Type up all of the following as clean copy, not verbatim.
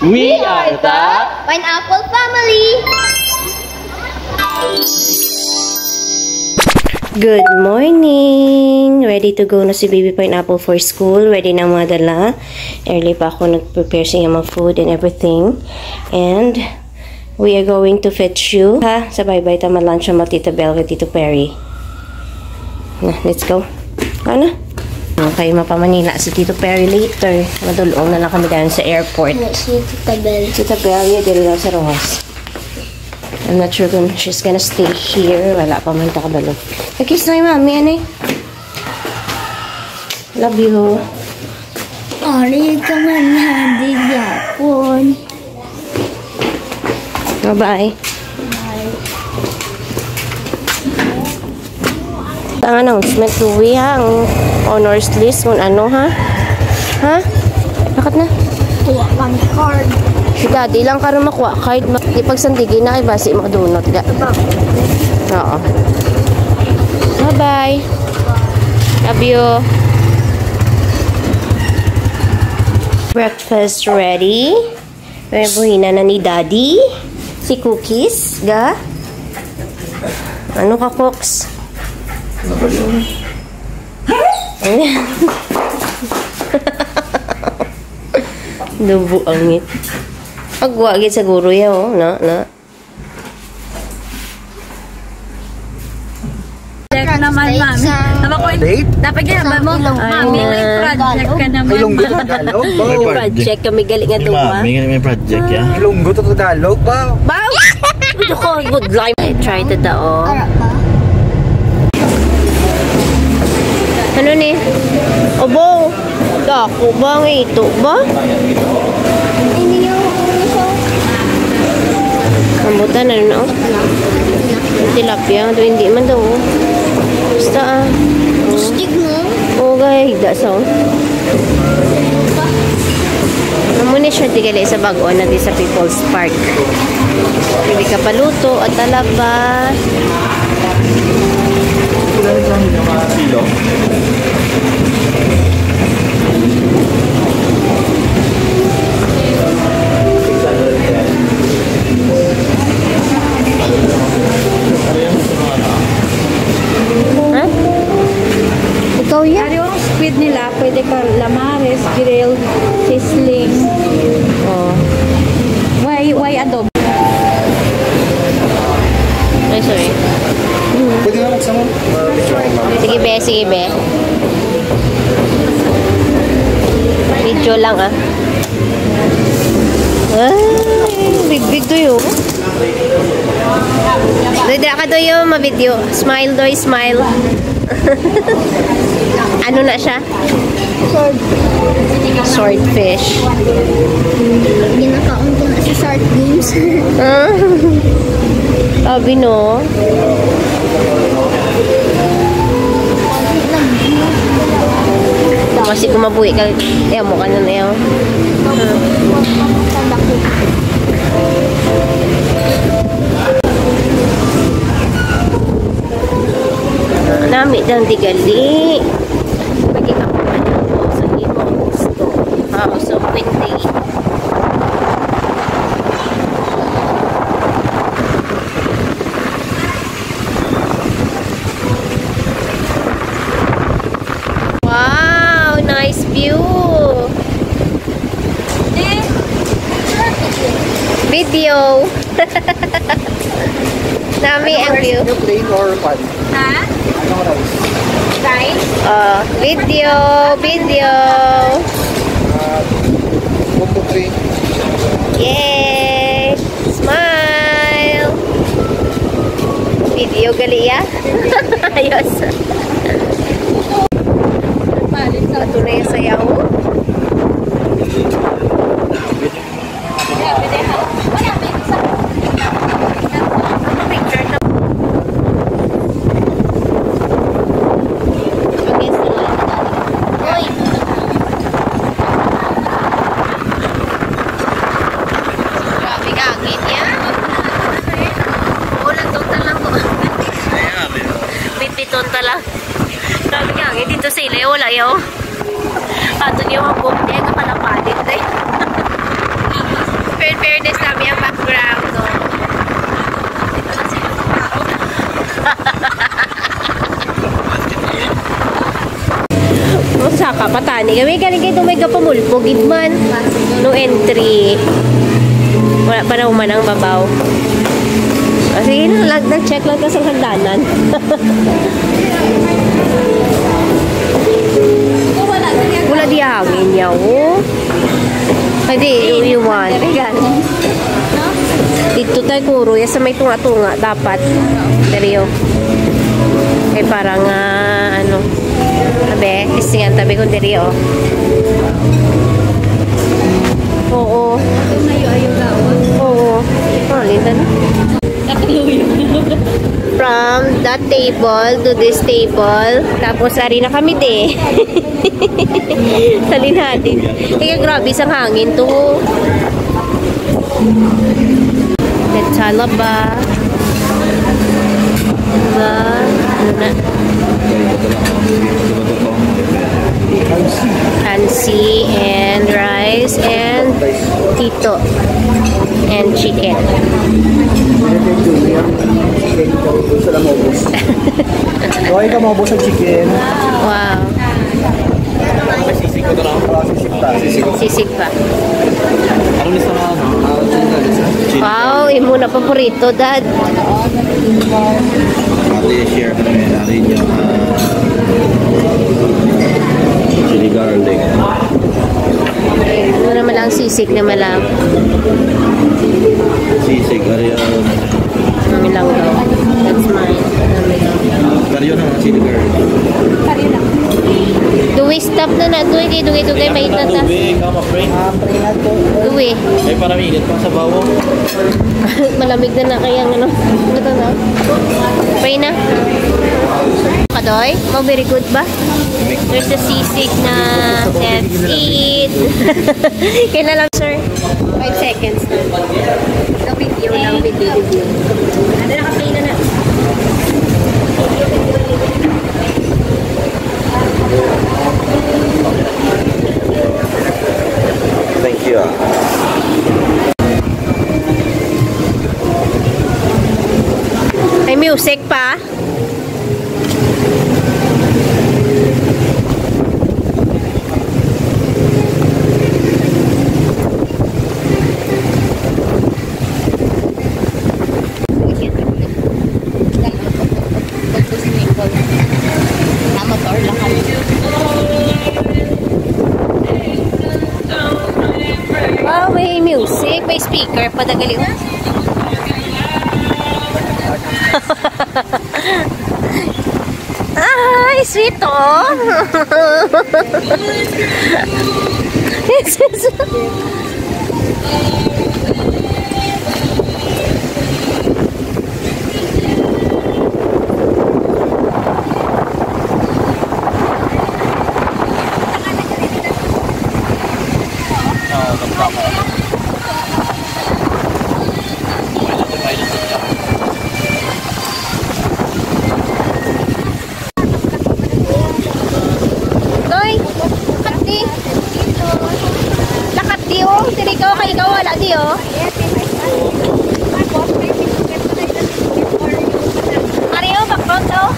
We are the Pineapple Family! Good morning! Ready to go na si Baby Pineapple for school. Ready na madala. Early pa ako nag-prepare siya mga food and everything. And we are going to fetch you. Ha? Sabay-bay tama lunch mo Tita Belle with Tito Perry. Na, let's go. Ano? Okay, mapamanila si Tito Perry later. Madulong na lang kami dahil sa airport. Si Tita Belle. Tita Belle, dito lang sa Rojas. I'm not sure kung she's gonna stay here. Wala pa man takabalo. Nag-kiss na yung mami, ano eh? Love you. Ari ka man handi yapon. Bye-bye. Ang announcement tuwi ha. Ang honors list. Kung ano ha? Ha? Bakit na? Tuwa kang card. Si daddy lang ka rin makuha. Kahit di pagsandigin na ay basi makadunot. Oo. Bye-bye. Love you. Breakfast ready. Buhina na ni daddy. Si Cookies. Ga? Ano ka, Cooks? Dubo angit. Agwagit sa guro yan, oh. Na. Project naman, mami. Dapat ginawa mo, mami, may project ka naman. Ilonggo to Tagalog ba? May project kami galing nga duma. May project ya. Ilonggo to Tagalog ba? Bao! Ito ko, good life. I tried to dao. Ano ni? Obo! Dako ba? Ang ito ba? Hindi yung Rambutan, ano na? Tilapia. Ito hindi man daw. Basta ah. stick mo. Oo, gaya. Higda sa. Namuni siya tigali sa bagoan natin sa People's Park. Pwede ka paluto at talaba. Kilo. Ha? Ikaw yan? Yung squid nila, pwede ka lamares, grilled, sizzling. Oh. Why adobo? Ay, sorry. Pwede nga magsama. Sige, be. Sige, be. Video lang, ah. Ay, big to yun. Dada ka to yung ma-video. Smile, doy, smile. Ano na siya? Swordfish. Ginakaon ko na sa short games. Sabi no. Kasi kumabuhi ka, mo ka na na yun. Nami dang digali. Pagi ka pa na po sa imo gusto. So windy. Wow, nice view. Video. Nami ang view. Plain or pan? Ha? Anong rice? Rice? Video. Combo 3. Yay! Smile! Video gali ya? Ayos. Patunay yung sayaw. Dito sa ilaw, wala yaw. Ato niyo ang bumdi, kapalapalit eh. gani. Kami galing kayo may kapamulpo. Gidman. No entry. Wala pa na uman ang babaw. Sige na, nag-check lang ka sa hagdanan. Wala di hangin niya, oh. Hindi, you want. Dito tayo kuro. Sa may tunga-tunga, dapat. Seryo. Eh, parang, ano. Tabi, isingan tabi kong diri, oh. Oo. Oo. Oh, linda na. From that table to this table. Tapos, ari na kami, de. Salin natin. Kaya grabe isang hangin to. Let's ba? Diba? Ano na? Hansi and rice and tito and chicken. Okay ka maubos ang chicken. Wow. Sisig ko na. Sisig pa. Ano nisa na ano? Wow, imo na paborito, Dad. Ate, share ko namin natin yung chili garlic. Ano naman lang, sisig naman lang. Sisig, ariyan. Namin lang daw. That's mine. Namin lang. Karyo naman, chili garlic. Duwi, stop na na. Duwi, may ita ta. Tubig, kama pray. Duwi. Ay, parang init pa sa bawo. Malamig na kaya ano. Ito na. Pray na. Kadoy, very good ba? There's the sisig na. Let's eat. Kaya na lang, sir. 5 seconds na. Ito video lang, video. Ano na kapay na na? Thank you. May music pa. Wow, may music, may speaker pa dagali. Ay, sweet oh. Ikaw wala di oh. Mario, background daw.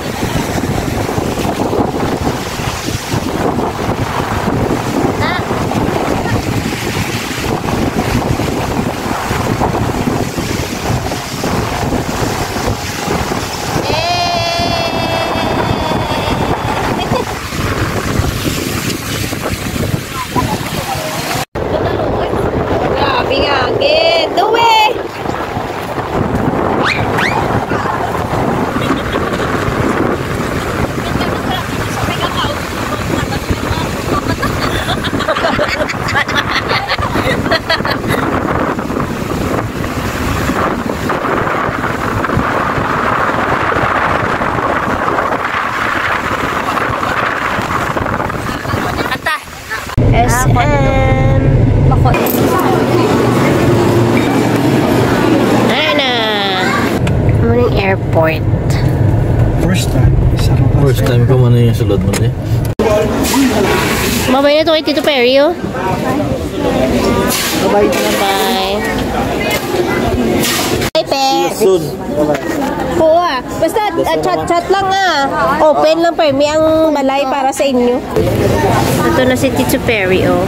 SM Bakot. Ayan na. Morning airport. First time ko man yung sulod mo niya. Mabay na ito kay Tito Perry oh. Bye-bye. Bye-bye. Bye, Pe. Soon. Oo ah. Basta chat-chat lang ah. Open lang per. May ang balay para sa inyo. Ito na si Tito Perry, oh.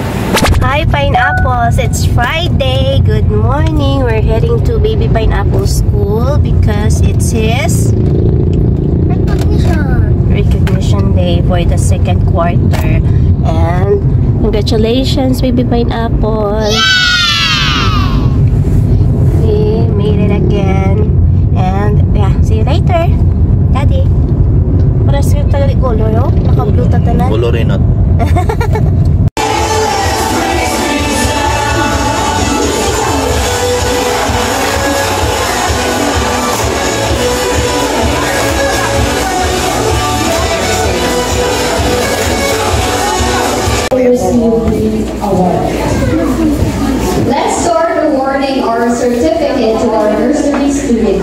Hi, Pineapples! It's Friday. Good morning. We're heading to Baby Pineapple School because it's his recognition day for the second quarter. And congratulations, Baby Pineapple! We made it again. And yeah, see you later, Daddy. Para sa tagali color, no? Naka-blue tatanan. Colorinot. Let's start awarding our certificate to our nursery student.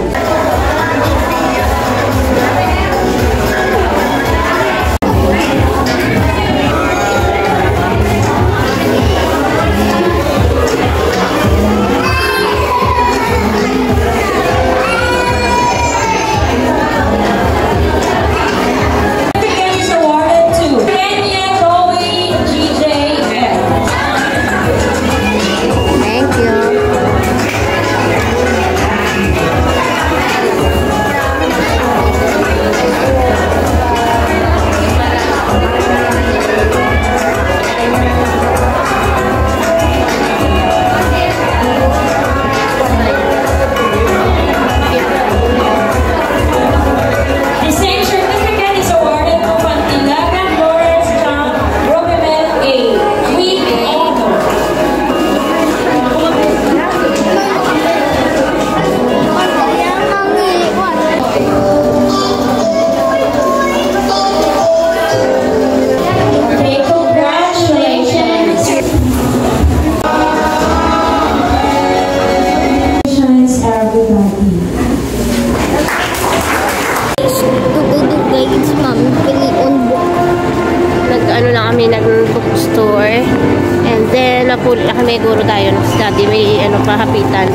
Nag-bookstore. And then, napuli na kami guro tayo. Study, may pahapitan.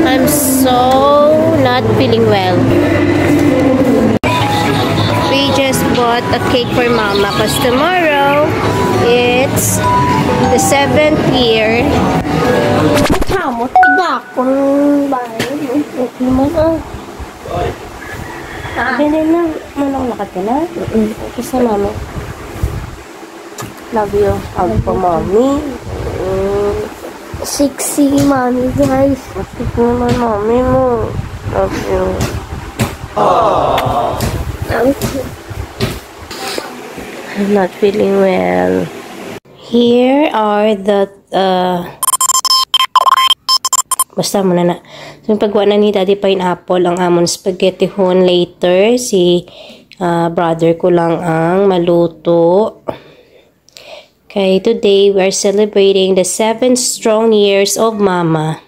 I'm so not feeling well. We just bought a cake for Mama because tomorrow, it's the 7th year. Kamot, iba akong bahay. Okay mo na. Hindi na, manang lakad ka na? Okay sa Mama. Love you. Hug po, Mommy. Sexy mommy, guys. Masik naman, Mommy mo. Love you. I'm not feeling well. Here are the basta muna na. So, pagwa na ni Daddy Pineapple ang amon spaghetti hon later. Si brother ko lang ang maluto. Okay, today we are celebrating the 7 strong years of Mama.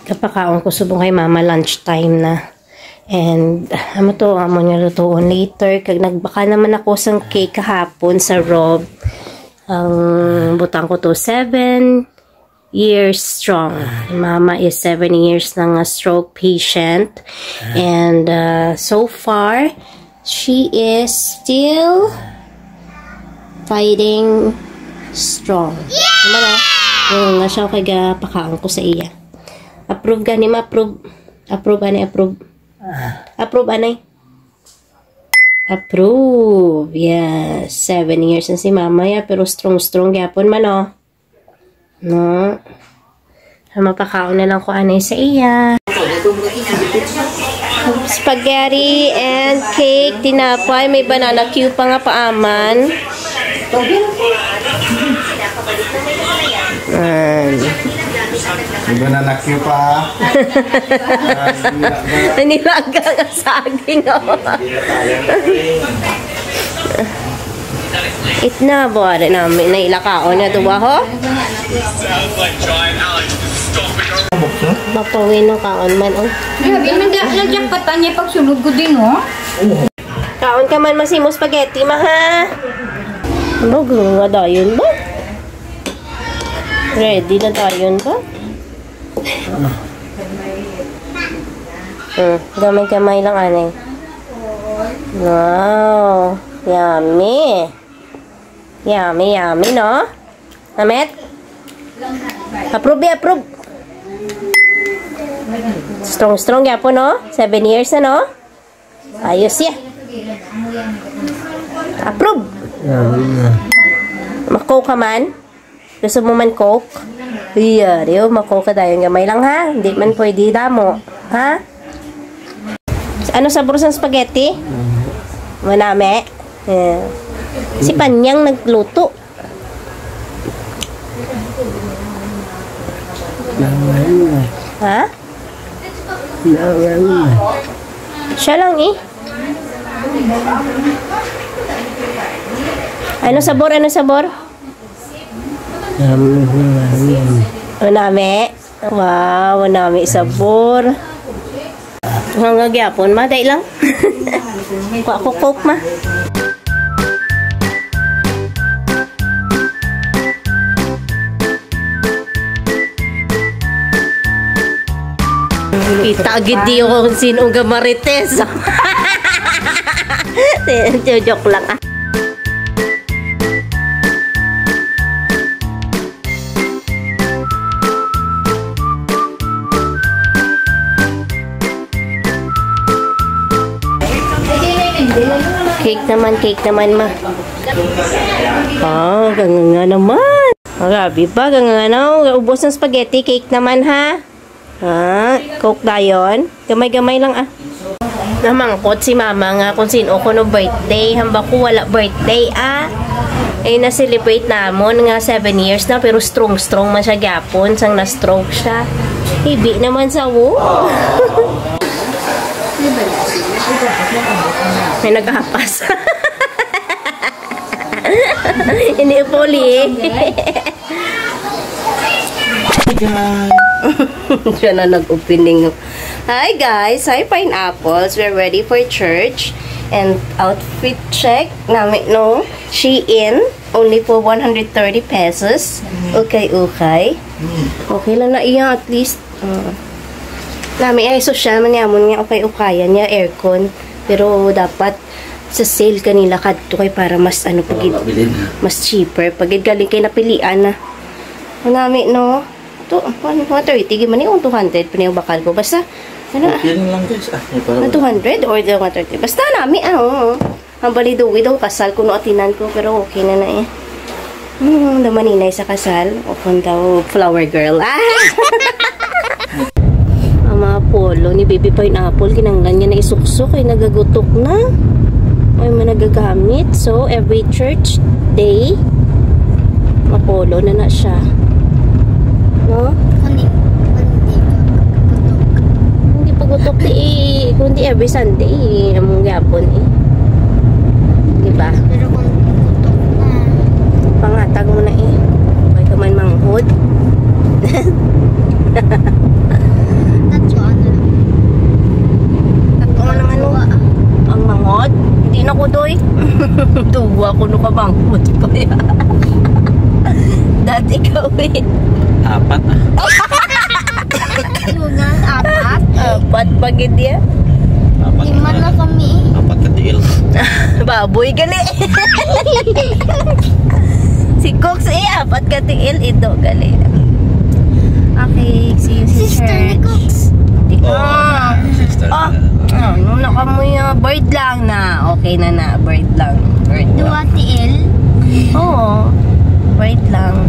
Kapakaon ko subong kay Mama, lunchtime na. And amo niya lutoon later. Kag nagbaka naman ako sang cake kahapon sa Rob. Ang butang ko to 7 years strong. Mama is 7 years nang a stroke patient. And so far, she is still fighting strong. Naman yung nga siya kaya pakaon ko sa iya. Approve gani ma-approve. Approve ani approve. Approve ani. Approve. Yes. 7 years na si Mama ya pero strong yapon man oh. No. Mapakaon na lang ko anay sa iya. Spaghetti and cake, tinapay, may banana cue pa nga paaman. May banana cue pa. Nilaga nga saging, oh. Itna, buwari namin, nailakaon na ito ba, ho? Mapawin ng kaon man, oh. Grabe, nagyakpatan niya pag sunod ko din, oh. Kaon ka man masimo spaghetti, ma, ha? Ano, nga dayon ba? Ready na dayon ba? Gamay-gamay lang, anay. Wow. Yummy. Yummy, yummy, no? Namet? Approve. Strong po, no? 7 years na, no? Ayos ya. Approve. Mag-coke ka man? Gusto mo man coke? Iya, diyo, mag-coke ka tayo. Gamay lang, ha? Hindi man pwede damo. Ha? Ano sabor sa spaghetti? Manami? Yeah. Si Panyang nagluto. Ha? Siya lang eh. Ano sabor? Manami? Wow, manami sabor. Hanggang gyapon, ma. Day lang. Kuha ko coke, ma. Itagid di ako kung sinong gamarites. Joke lang, ah. Cake naman, ma. Oh, ganga naman. Grabe pa, ganga na. Ubos ng spaghetti, cake naman, ha? Ha? Coke na yun? Gamay-gamay lang, ah. Namangkot si mama nga kung sino ko no birthday. Hamba ko wala birthday, ah. Ay, na-celebrate namon nga 7 years na, pero strong man siya gyapon. Sang na-stroke siya. Hibi naman sa wo. May naghapas. Hindi poli eh. Siya na nag-opening. Hi guys! Hi Pineapples! We're ready for church. And outfit check namin, no? Shein. Only for 130 pesos. Okay. Okay lang na iya at least. Namin ay social man yamon nga okay-ukayan niya aircon. Pero dapat sa sale kanila kadto kay para mas ano pagid mas cheaper pagid galing kay napilian na. Namin no. To 130 giman ni 200 paniyo bakal ko basta ano Yan lang guys. na 200 or 130 basta namin ang baliduwi daw kasal kuno atinan ko pero okay na eh. Damaninay sa kasal o kung daw flower girl. Mga polo ni Baby Pineapple kinanglan niya na isuksok ay nagagutok na ay managagamit so every church day mapolo na siya no? Hindi pagutok kundi every Sunday among gapon diba? Pero kung tutok na. Pangatag mo na okay ka man manghod. Ang manghod? Hindi na ko doy. Duwa ko no kabangkot pa ya. Dati ka uwi. 4. Lunan, 4. 4 pagid ya. 4 Lima na kami. 4 ka tiil. Baboy gali. Si Cox 4 ka tiil ito gali. Okay, see you sa Sister church. Cooks. Sister. Nung nakamoy bird lang na. Okay na. Bird lang. Dua tiil. Oo. Bird lang.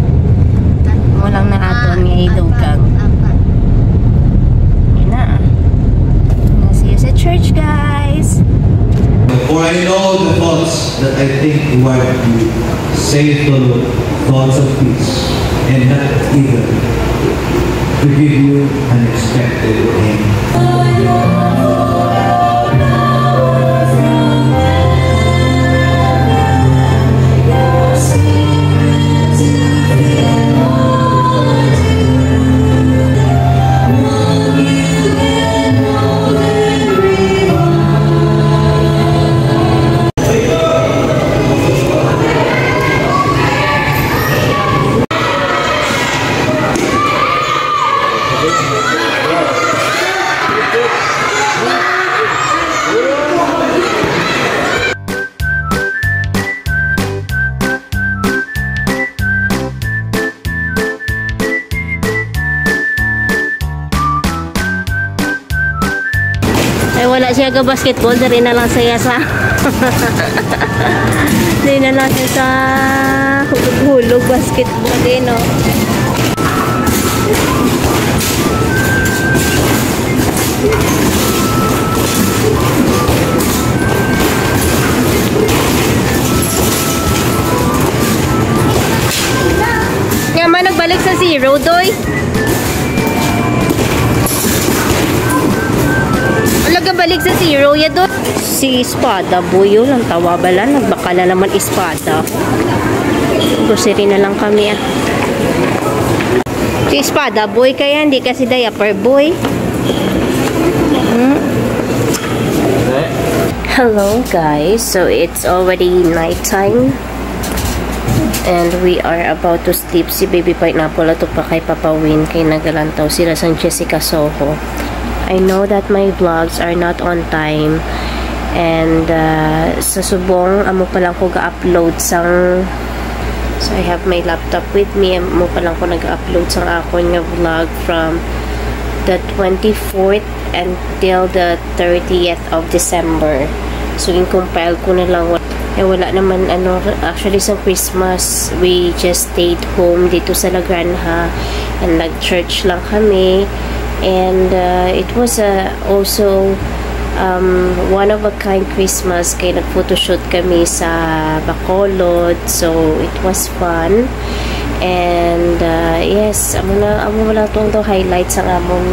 Walang na aton nga idugang. Yun na. See you sa church, guys. For I know the thoughts that I think toward you, saith the Lord, thoughts of peace, and not evil, to give you an expected end. Wala siya ka basketball, dari na lang saya sa dari na lang siya sa hulog basketball din, no? Nga man nagbalik sa zero, doy. Alaga balik sa zero, ya doy. Si Espada, boy, yun ang tawa bala. Nagbaka na naman Espada. Grocery na lang kami, ah. Si Espada, boy, kaya hindi kasi diaper, boy. Hello, guys. So, it's already nighttime. And we are about to sleep. Si Baby Pineapple ato pa kay Papa Win kay nagalantaw sila sa Jessica Soho. I know that my vlogs are not on time. And sa subong, amo pa lang ko ga-upload sang... So, I have my laptop with me. Amo pa lang ko nag-upload sang akon nga vlog from the 24th until the 30th of December. So, in-compile ko na lang. Wala naman, actually sa Christmas, we just stayed home dito sa La Granja and nag-church lang kami. And it was also one of a kind Christmas kaya nag-photoshoot kami sa Bacolod. So, it was fun. And yes, amo lang itong highlights ang among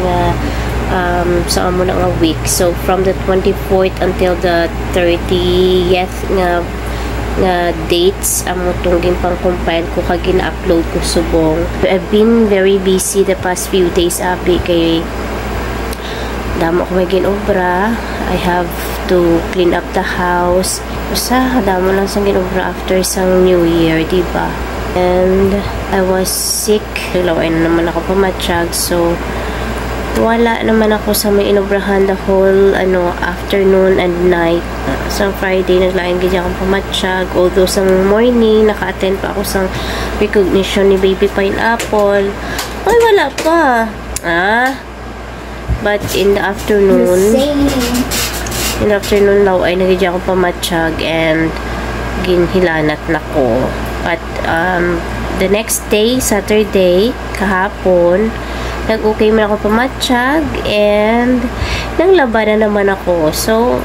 sa amo na nga week. So from the 24th until the 30th nga dates amo tong gimpang compile ko kag gina-upload ko subong. I've been very busy the past few days, abi, kay damo ko may ginobra. I have to clean up the house. Basta damo lang sang ginobra after sang New Year, diba? And I was sick. Laway na naman ako pamatsyag, so wala naman ako sa may inobrahan the whole afternoon and night. Sa Friday naglain gid akong pamatsyag, although sa morning naka-attend pa ako sa recognition ni Baby Pineapple. Ay, wala pa. But in the afternoon law ay nagid akong pamatsyag and ginhilanat nako. But the next day, Saturday, kahapon, nag-okay man ako pamatsyag and nanglaba na naman ako. So,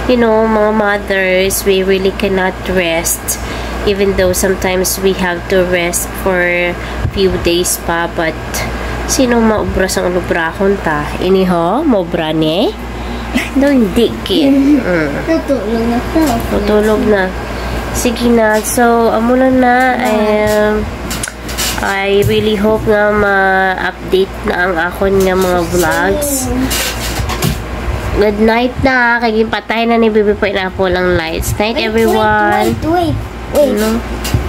you know, mga mothers, we really cannot rest even though sometimes we have to rest for few days pa. But, sino maubra sang lubrahon ta? Iniho? Maubra ni? No, hindi kin. Natulog na to. Natulog na. Sige na. So, amo na. I really hope nga ma-update na ang akon nga mga vlogs. Good night na. Kaya patay na ni Baby Pineapple ang lights. Night, everyone.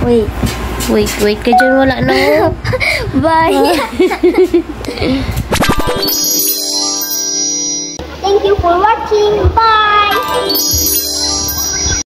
Wait. Ka dyan, wala na. Bye. Thank you for watching. Bye.